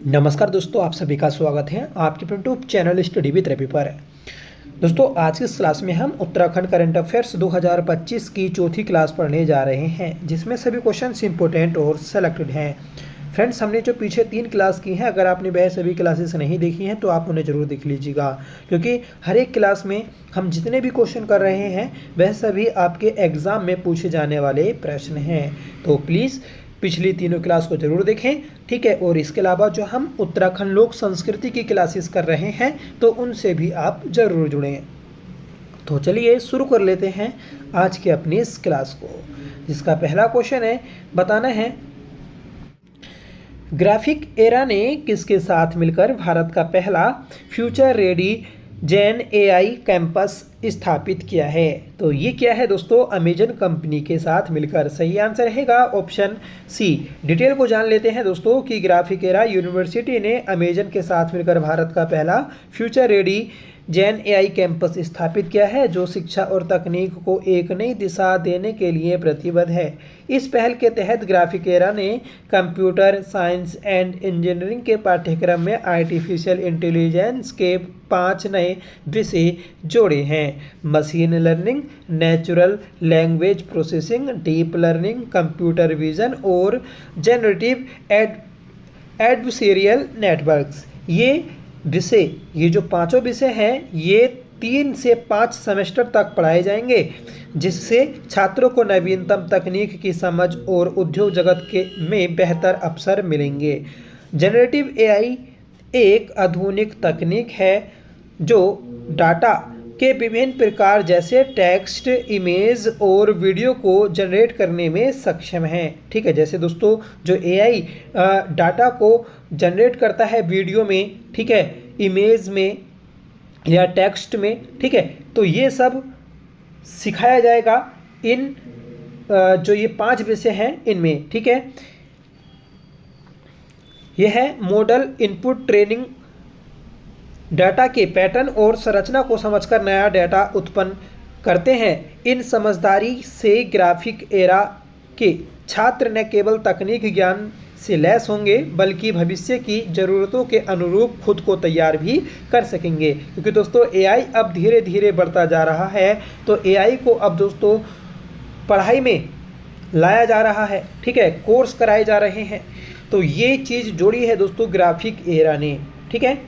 नमस्कार दोस्तों, आप सभी का स्वागत है आपके YouTube channel study with Ravi पर। दोस्तों, आज की इस क्लास में हम उत्तराखंड करंट अफेयर्स 2025 की चौथी क्लास पढ़ने जा रहे हैं, जिसमें सभी क्वेश्चंस इंपॉर्टेंट और सेलेक्टेड हैं। फ्रेंड्स, हमने जो पीछे 3 क्लास की हैं, अगर आपने वह सभी क्लासेस नहीं देखी हैं तो आप उन्हें ज़रूर देख लीजिएगा, क्योंकि हर एक क्लास में हम जितने भी क्वेश्चन कर रहे हैं वह सभी आपके एग्ज़ाम में पूछे जाने वाले प्रश्न हैं। तो प्लीज़ पिछली तीनों क्लास को जरूर देखें, ठीक है। और इसके अलावा जो हम उत्तराखंड लोक संस्कृति की क्लासेस कर रहे हैं तो उनसे भी आप जरूर जुड़ें। तो चलिए शुरू कर लेते हैं आज के अपनी इस क्लास को, जिसका पहला क्वेश्चन है, बताना है ग्राफिक एरा ने किसके साथ मिलकर भारत का पहला future ready Jain AI campus स्थापित किया है। तो ये क्या है दोस्तों, अमेजन कंपनी के साथ मिलकर। सही आंसर रहेगा ऑप्शन सी। डिटेल को जान लेते हैं दोस्तों कि ग्राफिकेरा यूनिवर्सिटी ने अमेजन के साथ मिलकर भारत का पहला future ready Jain AI campus स्थापित किया है, जो शिक्षा और तकनीक को एक नई दिशा देने के लिए प्रतिबद्ध है। इस पहल के तहत ग्राफिकेरा ने कंप्यूटर साइंस एंड इंजीनियरिंग के पाठ्यक्रम में आर्टिफिशियल इंटेलिजेंस के 5 नए विषय जोड़े हैं। Machine learning, natural language processing, deep learning, computer vision और जनरेटिव एडवर्सरियल नेटवर्क्स। ये जो पांचों विषय हैं, ये 3 से 5 सेमेस्टर तक पढ़ाए जाएंगे, जिससे छात्रों को नवीनतम तकनीक की समझ और उद्योग जगत में बेहतर अवसर मिलेंगे। जनरेटिव एआई एक आधुनिक तकनीक है जो डाटा के विभिन्न प्रकार जैसे टेक्स्ट, इमेज और वीडियो को जनरेट करने में सक्षम है। ठीक है, जैसे दोस्तों जो एआई डाटा को जनरेट करता है वीडियो में, ठीक है, इमेज में या टेक्स्ट में, ठीक है, तो ये सब सिखाया जाएगा इन जो ये 5 विषय हैं इनमें। ठीक है, यह है मॉडल इनपुट ट्रेनिंग, डाटा के पैटर्न और संरचना को समझकर नया डाटा उत्पन्न करते हैं। इन समझदारी से ग्राफिक एरा के छात्र न केवल तकनीक ज्ञान से लैस होंगे, बल्कि भविष्य की ज़रूरतों के अनुरूप खुद को तैयार भी कर सकेंगे। क्योंकि दोस्तों एआई अब धीरे धीरे बढ़ता जा रहा है, तो एआई को अब दोस्तों पढ़ाई में लाया जा रहा है, ठीक है, कोर्स कराए जा रहे हैं। तो ये चीज़ जोड़ी है दोस्तों ग्राफिक एरा ने। ठीक है,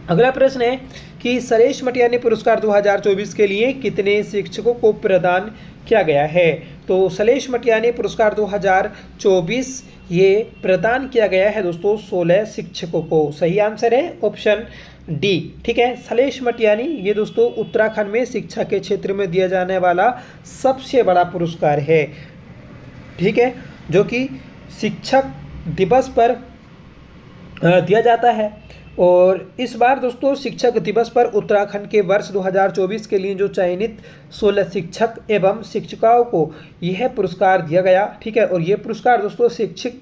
अगला प्रश्न है कि सरेश मटियानी पुरस्कार 2024 के लिए कितने शिक्षकों को प्रदान किया गया है। तो सलेश मटियानी पुरस्कार 2024 ये प्रदान किया गया है दोस्तों 16 शिक्षकों को। सही आंसर है ऑप्शन डी। ठीक है, सलेश मटियानी ये दोस्तों उत्तराखंड में शिक्षा के क्षेत्र में दिया जाने वाला सबसे बड़ा पुरस्कार है, ठीक है, जो कि शिक्षक दिवस पर दिया जाता है। और इस बार दोस्तों शिक्षक दिवस पर उत्तराखंड के वर्ष 2024 के लिए जो चयनित 16 शिक्षक एवं शिक्षिकाओं को यह पुरस्कार दिया गया, ठीक है। और ये पुरस्कार दोस्तों शिक्षक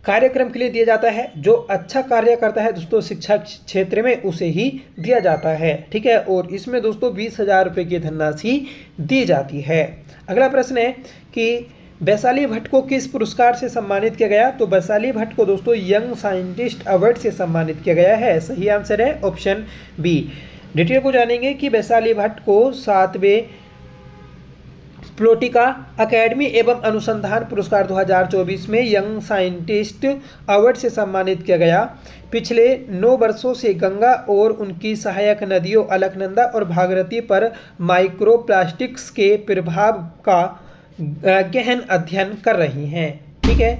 कार्यक्रम के लिए दिया जाता है। जो अच्छा कार्य करता है दोस्तों शिक्षा क्षेत्र में, उसे ही दिया जाता है, ठीक है। और इसमें दोस्तों 20,000 रुपये की धनराशि दी जाती है। अगला प्रश्न है कि वैशाली भट्ट को किस पुरस्कार से सम्मानित किया गया। तो वैशाली भट्ट को दोस्तों यंग साइंटिस्ट अवार्ड से सम्मानित किया गया है। सही आंसर है ऑप्शन बी। डिटेल को जानेंगे कि वैशाली भट्ट को 7वें प्लोटिका अकेडमी एवं अनुसंधान पुरस्कार 2024 में यंग साइंटिस्ट अवार्ड से सम्मानित किया गया। पिछले 9 वर्षों से गंगा और उनकी सहायक नदियों अलकनंदा और भागीरथी पर माइक्रोप्लास्टिक्स के प्रभाव का गहन अध्ययन कर रही हैं, ठीक है।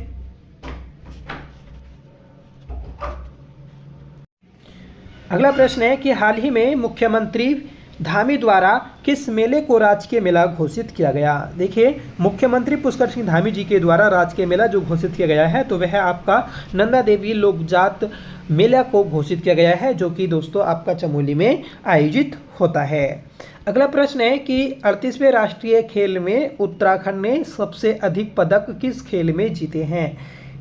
अगला प्रश्न है कि हाल ही में मुख्यमंत्री धामी द्वारा किस मेले को राजकीय मेला घोषित किया गया। देखिए, मुख्यमंत्री पुष्कर सिंह धामी जी के द्वारा राजकीय मेला जो घोषित किया गया है, तो वह आपका नंदा देवी लोकजात मेला को घोषित किया गया है, जो कि दोस्तों आपका चमोली में आयोजित होता है। अगला प्रश्न है कि 38वें राष्ट्रीय खेल में उत्तराखंड ने सबसे अधिक पदक किस खेल में जीते हैं।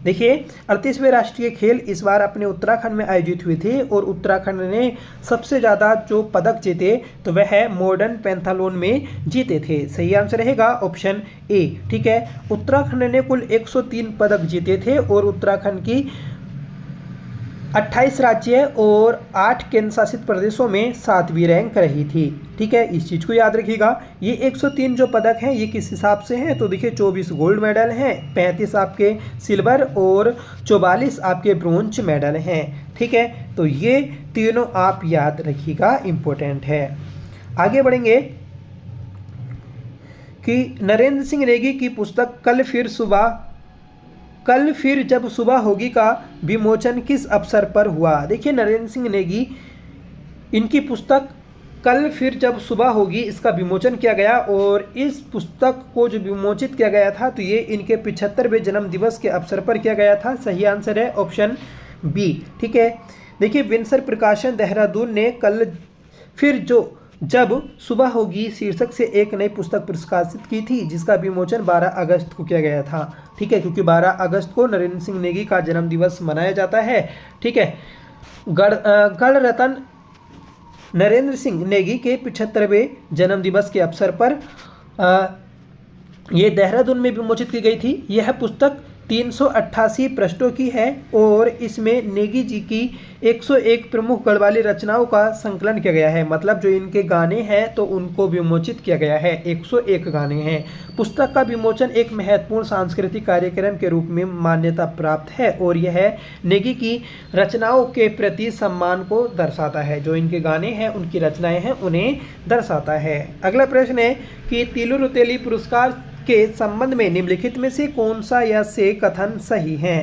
देखिए 38वें राष्ट्रीय खेल इस बार अपने उत्तराखंड में आयोजित हुए थे और उत्तराखंड ने सबसे ज़्यादा जो पदक जीते तो वह मॉडर्न पैंथालोन में जीते थे। सही आंसर रहेगा ऑप्शन ए। ठीक है, उत्तराखंड ने कुल 103 पदक जीते थे और उत्तराखंड की 28 राज्य और 8 केंद्र शासित प्रदेशों में 7वीं रैंक रही थी। ठीक है, इस चीज़ को याद रखिएगा। ये 103 जो पदक हैं ये किस हिसाब से हैं, तो देखिए 24 गोल्ड मेडल हैं, 35 आपके सिल्वर और 44 आपके ब्रोंज मेडल हैं। ठीक है, तो ये तीनों आप याद रखिएगा, इम्पोर्टेंट है। आगे बढ़ेंगे कि नरेंद्र सिंह नेगी की पुस्तक कल फिर जब सुबह होगी का विमोचन किस अवसर पर हुआ। देखिए नरेंद्र सिंह नेगी, इनकी पुस्तक कल फिर जब सुबह होगी इसका विमोचन किया गया और इस पुस्तक को जो विमोचित किया गया था तो ये इनके 75वें जन्म दिवस के अवसर पर किया गया था। सही आंसर है ऑप्शन बी। ठीक है, देखिए विंसर प्रकाशन देहरादून ने कल फिर जब सुबह होगी शीर्षक से एक नई पुस्तक प्रकाशित की थी जिसका विमोचन 12 अगस्त को किया गया था। ठीक है, क्योंकि 12 अगस्त को नरेंद्र सिंह नेगी का जन्म दिवस मनाया जाता है। ठीक है, गढ़ रतन नरेंद्र सिंह नेगी के 75वें जन्म दिवस के अवसर पर ये देहरादून में विमोचित की गई थी। यह पुस्तक 388 पृष्ठों की है और इसमें नेगी जी की 101 प्रमुख गढ़वाली रचनाओं का संकलन किया गया है। मतलब जो इनके गाने हैं तो उनको विमोचित किया गया है, 101 गाने हैं। पुस्तक का विमोचन एक महत्वपूर्ण सांस्कृतिक कार्यक्रम के रूप में मान्यता प्राप्त है और यह नेगी की रचनाओं के प्रति सम्मान को दर्शाता है। जो इनके गाने हैं, उनकी रचनाएं हैं, उन्हें दर्शाता है। अगला प्रश्न है कि तिलु रुतेली पुरस्कार के संबंध में निम्नलिखित में से कौन सा या से कथन सही है।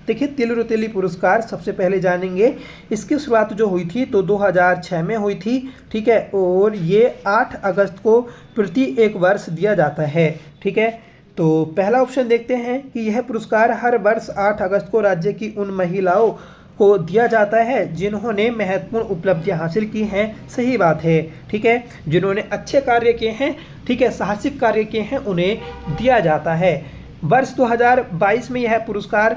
देखिए तिलु रुतेली पुरस्कार सबसे पहले जानेंगे, इसकी शुरुआत जो हुई थी तो 2006 में हुई थी। ठीक है, और ये 8 अगस्त को प्रति एक वर्ष दिया जाता है। ठीक है, तो पहला ऑप्शन देखते हैं कि यह पुरस्कार हर वर्ष 8 अगस्त को राज्य की उन महिलाओं को दिया जाता है जिन्होंने महत्वपूर्ण उपलब्धियां हासिल की हैं। सही बात है। ठीक है, जिन्होंने अच्छे कार्य किए हैं, ठीक है, साहसिक कार्य किए हैं, उन्हें दिया जाता है। वर्ष 2022 में यह पुरस्कार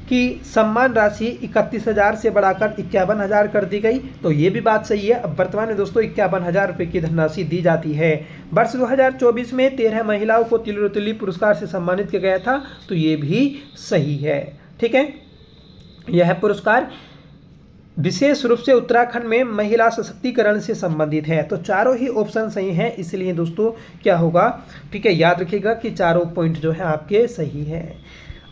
की सम्मान राशि 31,000 से बढ़ाकर 51,000 कर दी गई। तो ये भी बात सही है। अब वर्तमान में दोस्तों 51,000 रुपये की धनराशि दी जाती है। वर्ष 2024 में 13 महिलाओं को तिलु रुतेली पुरस्कार से सम्मानित किया गया था। तो ये भी सही है। ठीक है, यह पुरस्कार विशेष रूप से उत्तराखंड में महिला सशक्तिकरण से संबंधित है। तो चारों ही ऑप्शन सही हैं, इसलिए दोस्तों क्या होगा, ठीक है, याद रखिएगा कि चारों पॉइंट जो है आपके सही हैं।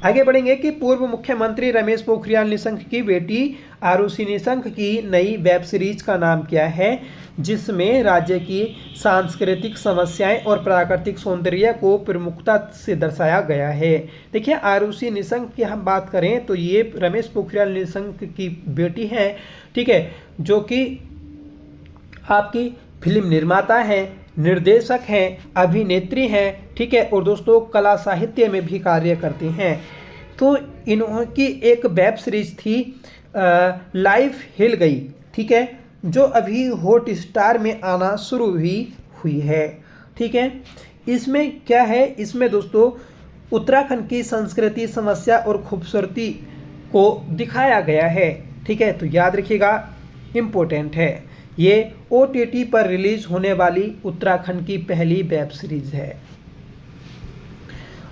आगे बढ़ेंगे कि पूर्व मुख्यमंत्री रमेश पोखरियाल निशंक की बेटी आरुषि निशंक की नई वेब सीरीज का नाम क्या है जिसमें राज्य की सांस्कृतिक समस्याएं और प्राकृतिक सौंदर्य को प्रमुखता से दर्शाया गया है। देखिए आरुषि निशंक की हम बात करें तो ये रमेश पोखरियाल निशंक की बेटी हैं। ठीक है, जो कि आपकी फिल्म निर्माता हैं, निर्देशक हैं, अभिनेत्री हैं। ठीक है, और दोस्तों कला साहित्य में भी कार्य करती हैं। तो इनकी एक वेब सीरीज थी लाइफ हिल गई। ठीक है, जो अभी हॉट स्टार में आना शुरू हुई है। ठीक है, इसमें क्या है, इसमें दोस्तों उत्तराखंड की संस्कृति, समस्या और खूबसूरती को दिखाया गया है। ठीक है, तो याद रखिएगा, इम्पोर्टेंट है। ये OTT पर रिलीज होने वाली उत्तराखंड की पहली वेब सीरीज है।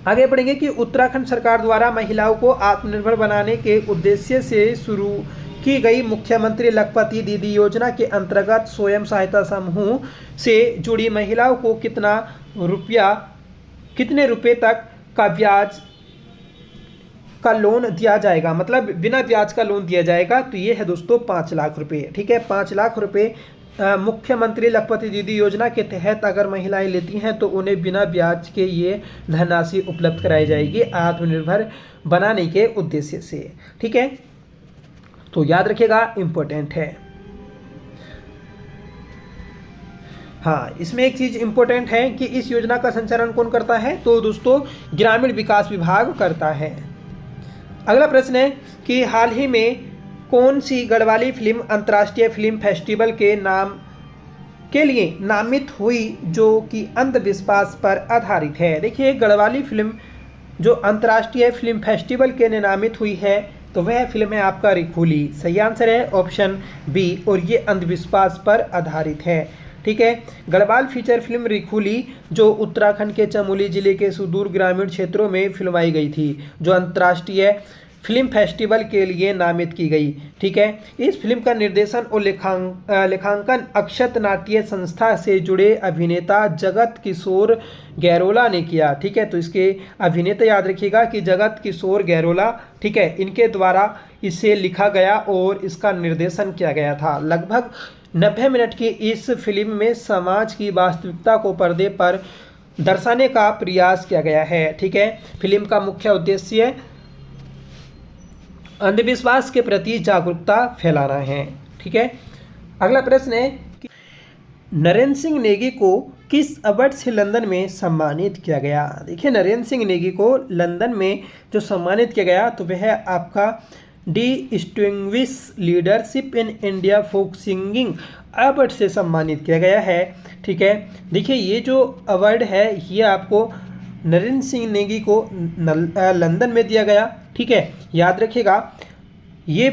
आगे बढ़ेंगे कि उत्तराखंड सरकार द्वारा महिलाओं को आत्मनिर्भर बनाने के उद्देश्य से शुरू की गई मुख्यमंत्री लखपति दीदी योजना के अंतर्गत स्वयं सहायता समूह से जुड़ी महिलाओं को कितने रुपए तक का ब्याज का लोन दिया जाएगा, मतलब बिना ब्याज का लोन दिया जाएगा। तो ये है दोस्तों 5 लाख रुपए। ठीक है, 5 लाख रुपए मुख्यमंत्री लखपति दीदी योजना के तहत अगर महिलाएं लेती हैं तो उन्हें बिना ब्याज के ये धनराशि उपलब्ध कराई जाएगी आत्मनिर्भर बनाने के उद्देश्य से। ठीक है, तो याद रखिएगा, इम्पोर्टेंट है। हाँ, इसमें एक चीज़ इम्पोर्टेंट है कि इस योजना का संचालन कौन करता है, तो दोस्तों ग्रामीण विकास विभाग करता है। अगला प्रश्न है कि हाल ही में कौन सी गढ़वाली फिल्म अंतर्राष्ट्रीय फिल्म फेस्टिवल के लिए नामित हुई जो कि अंधविश्वास पर आधारित है। देखिए गढ़वाली फिल्म जो अंतर्राष्ट्रीय फिल्म फेस्टिवल के लिए नामित हुई है तो वह फिल्म है आपका रिखुली। सही आंसर है ऑप्शन बी, और ये अंधविश्वास पर आधारित है। ठीक है, गढ़वाल फीचर फिल्म रिखुली जो उत्तराखंड के चमोली जिले के सुदूर ग्रामीण क्षेत्रों में फिल्माई गई थी, जो अंतर्राष्ट्रीय फिल्म फेस्टिवल के लिए नामित की गई। ठीक है, इस फिल्म का निर्देशन और लेखांकन अक्षत नाट्य संस्था से जुड़े अभिनेता जगत किशोर गैरोला ने किया। ठीक है, तो इसके अभिनेता याद रखिएगा कि जगत किशोर गैरोला, ठीक है, इनके द्वारा इसे लिखा गया और इसका निर्देशन किया गया था। लगभग 90 मिनट की इस फिल्म में समाज की वास्तविकता को पर्दे पर दर्शाने का प्रयास किया गया है। ठीक है, फिल्म का मुख्य उद्देश्य अंधविश्वास के प्रति जागरूकता फैलाना है। ठीक है, अगला प्रश्न है कि नरेंद्र सिंह नेगी को किस अवार्ड से लंदन में सम्मानित किया गया। देखिए, नरेंद्र सिंह नेगी को लंदन में जो सम्मानित किया गया तो वह आपका distinguish leadership in India folk singing award से सम्मानित किया गया है। ठीक है, देखिए ये जो अवार्ड है ये आपको नरेंद्र सिंह नेगी को लंदन में दिया गया। ठीक है, याद रखिएगा ये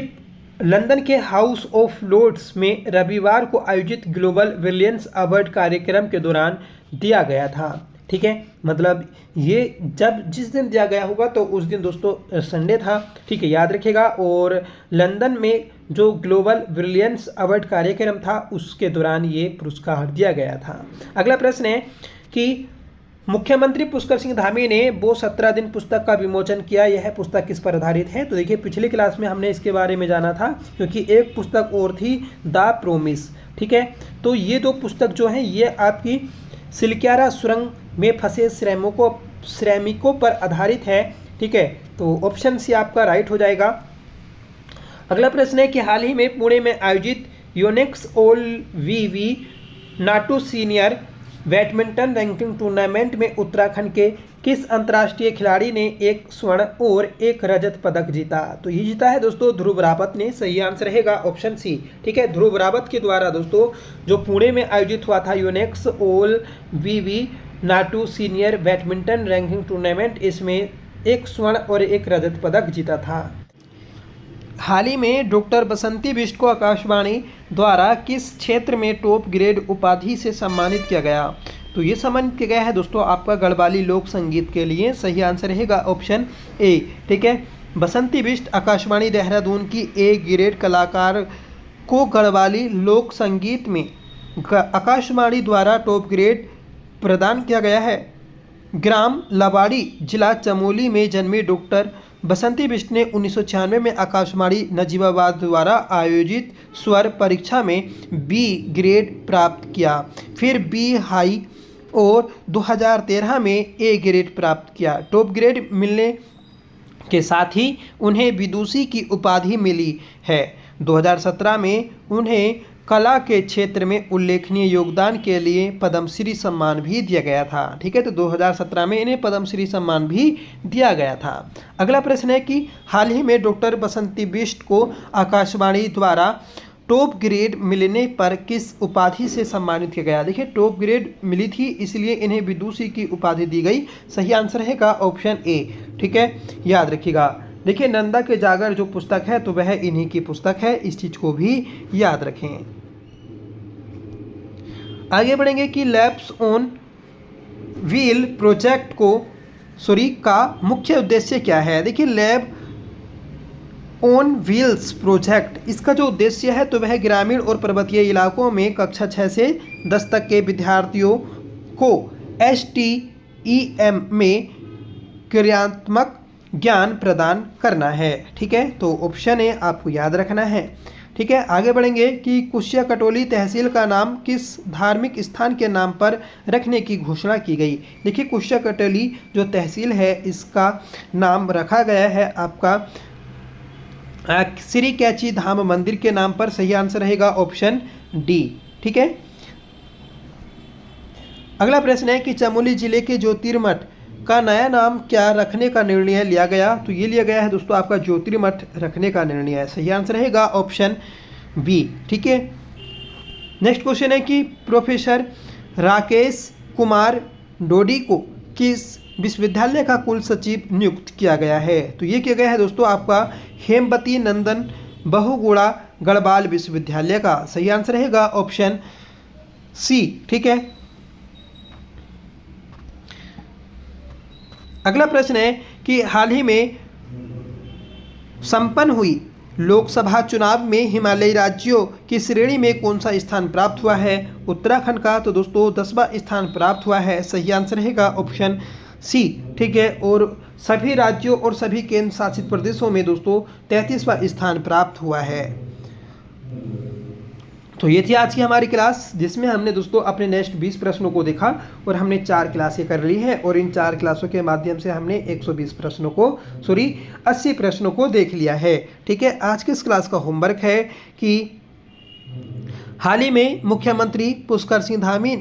लंदन के हाउस ऑफ लॉर्ड्स में रविवार को आयोजित ग्लोबल ब्रिलियंस अवार्ड कार्यक्रम के दौरान दिया गया था। ठीक है, मतलब ये जिस दिन दिया गया होगा तो उस दिन दोस्तों संडे था। ठीक है, याद रखिएगा, और लंदन में जो ग्लोबल ब्रिलियंस अवार्ड कार्यक्रम था उसके दौरान ये पुरस्कार दिया गया था। अगला प्रश्न है कि मुख्यमंत्री पुष्कर सिंह धामी ने वो 17 दिन पुस्तक का विमोचन किया। यह पुस्तक किस पर आधारित है। तो देखिए पिछली क्लास में हमने इसके बारे में जाना था, क्योंकि एक पुस्तक और थी द प्रोमिस। ठीक है, तो ये दो पुस्तक जो हैं ये आपकी सिलक्यारा सुरंग में फंसे श्रमिकों पर आधारित है। ठीक है, तो ऑप्शन सी आपका राइट हो जाएगा। अगला प्रश्न है कि हाल ही में पुणे में आयोजित योनेक्स ऑल वीवी नाटो सीनियर बैडमिंटन रैंकिंग टूर्नामेंट में उत्तराखंड के किस अंतर्राष्ट्रीय खिलाड़ी ने एक स्वर्ण और एक रजत पदक जीता। तो ये जीता है दोस्तों ध्रुव रावत ने। सही आंसर रहेगा ऑप्शन सी। ठीक है, ध्रुव रावत के द्वारा दोस्तों जो पुणे में आयोजित हुआ था योनेक्स ऑल वीवी नाटो सीनियर बैडमिंटन रैंकिंग टूर्नामेंट, इसमें एक स्वर्ण और एक रजत पदक जीता था। हाल ही में डॉक्टर बसंती बिष्ट को आकाशवाणी द्वारा किस क्षेत्र में टॉप ग्रेड उपाधि से सम्मानित किया गया। तो ये सम्मानित किया गया है दोस्तों आपका गढ़वाली लोक संगीत के लिए। सही आंसर रहेगा ऑप्शन ए। ठीक है, बसंती बिष्ट आकाशवाणी देहरादून की ए ग्रेड कलाकार को गढ़वाली लोक संगीत में आकाशवाणी द्वारा टॉप ग्रेड प्रदान किया गया है। ग्राम लबाड़ी जिला चमोली में जन्मी डॉक्टर बसंती बिष्ट ने 1996 में आकाशवाणी नजीबाबाद द्वारा आयोजित स्वर परीक्षा में बी ग्रेड प्राप्त किया, फिर बी हाई और 2013 में ए ग्रेड प्राप्त किया। टॉप ग्रेड मिलने के साथ ही उन्हें विदुषी की उपाधि मिली है। 2017 में उन्हें कला के क्षेत्र में उल्लेखनीय योगदान के लिए पद्मश्री सम्मान भी दिया गया था। ठीक है, तो 2017 में इन्हें पद्मश्री सम्मान भी दिया गया था। अगला प्रश्न है कि हाल ही में डॉक्टर बसंती बिष्ट को आकाशवाणी द्वारा टॉप ग्रेड मिलने पर किस उपाधि से सम्मानित किया गया। देखिए टॉप ग्रेड मिली थी इसलिए इन्हें विदुषी की उपाधि दी गई। सही आंसर रहेगा ऑप्शन ए। ठीक है, याद रखिएगा। देखिए नंदा के जागर जो पुस्तक है तो वह इन्हीं की पुस्तक है, इस चीज़ को भी याद रखें। आगे बढ़ेंगे कि लैब्स ऑन व्हील प्रोजेक्ट का मुख्य उद्देश्य क्या है। देखिए लैब ऑन व्हील्स प्रोजेक्ट इसका जो उद्देश्य है तो वह ग्रामीण और पर्वतीय इलाकों में कक्षा 6 से 10 तक के विद्यार्थियों को STEM में क्रियात्मक ज्ञान प्रदान करना है। ठीक है, तो ऑप्शन ए आपको याद रखना है। ठीक है, आगे बढ़ेंगे कि कुशिया कटोली तहसील का नाम किस धार्मिक स्थान के नाम पर रखने की घोषणा की गई। देखिए कुशिया कटोली जो तहसील है इसका नाम रखा गया है आपका श्री कैची धाम मंदिर के नाम पर। सही आंसर रहेगा ऑप्शन डी। ठीक है, अगला प्रश्न है कि चमोली जिले के ज्योतिर्मठ का नया नाम क्या रखने का निर्णय लिया गया। तो ये लिया गया है दोस्तों आपका ज्योतिर्मठ रखने का निर्णय है। सही आंसर रहेगा ऑप्शन बी। ठीक है, नेक्स्ट क्वेश्चन है कि प्रोफेसर राकेश कुमार डोडी को किस विश्वविद्यालय का कुल सचिव नियुक्त किया गया है? तो ये किया गया है दोस्तों आपका हेमवती नंदन बहुगुणा गढ़वाल विश्वविद्यालय का। सही आंसर रहेगा ऑप्शन सी। ठीक है, अगला प्रश्न है कि हाल ही में संपन्न हुई लोकसभा चुनाव में हिमालयी राज्यों की श्रेणी में कौन सा स्थान प्राप्त हुआ है? उत्तराखंड का तो दोस्तों 10वां स्थान प्राप्त हुआ है। सही आंसर रहेगा ऑप्शन सी। ठीक है, और सभी राज्यों और सभी केंद्र शासित प्रदेशों में दोस्तों 33वां स्थान प्राप्त हुआ है। तो ये थी आज की हमारी क्लास, जिसमें हमने दोस्तों अपने नेक्स्ट 20 प्रश्नों को देखा और हमने 4 क्लासें कर ली हैं और इन 4 क्लासों के माध्यम से हमने 120 प्रश्नों को 80 प्रश्नों को देख लिया है। ठीक है, आज की इस क्लास का होमवर्क है कि हाल ही में मुख्यमंत्री पुष्कर सिंह धामी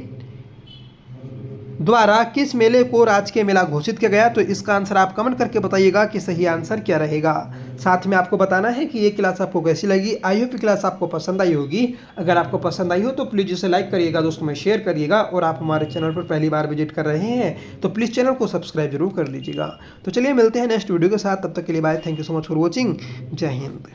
द्वारा किस मेले को राजकीय मेला घोषित किया गया? तो इसका आंसर आप कमेंट करके बताइएगा कि सही आंसर क्या रहेगा। साथ में आपको बताना है कि ये क्लास आपको कैसी लगी। आई होप क्लास आपको पसंद आई होगी। अगर आपको पसंद आई हो तो प्लीज़ इसे लाइक करिएगा, दोस्तों में शेयर करिएगा, और आप हमारे चैनल पर पहली बार विजिट कर रहे हैं तो प्लीज़ चैनल को सब्सक्राइब जरूर कर लीजिएगा। तो चलिए मिलते हैं नेक्स्ट वीडियो के साथ, तब तक के लिए bye. Thank you so much for watching. जय हिंद।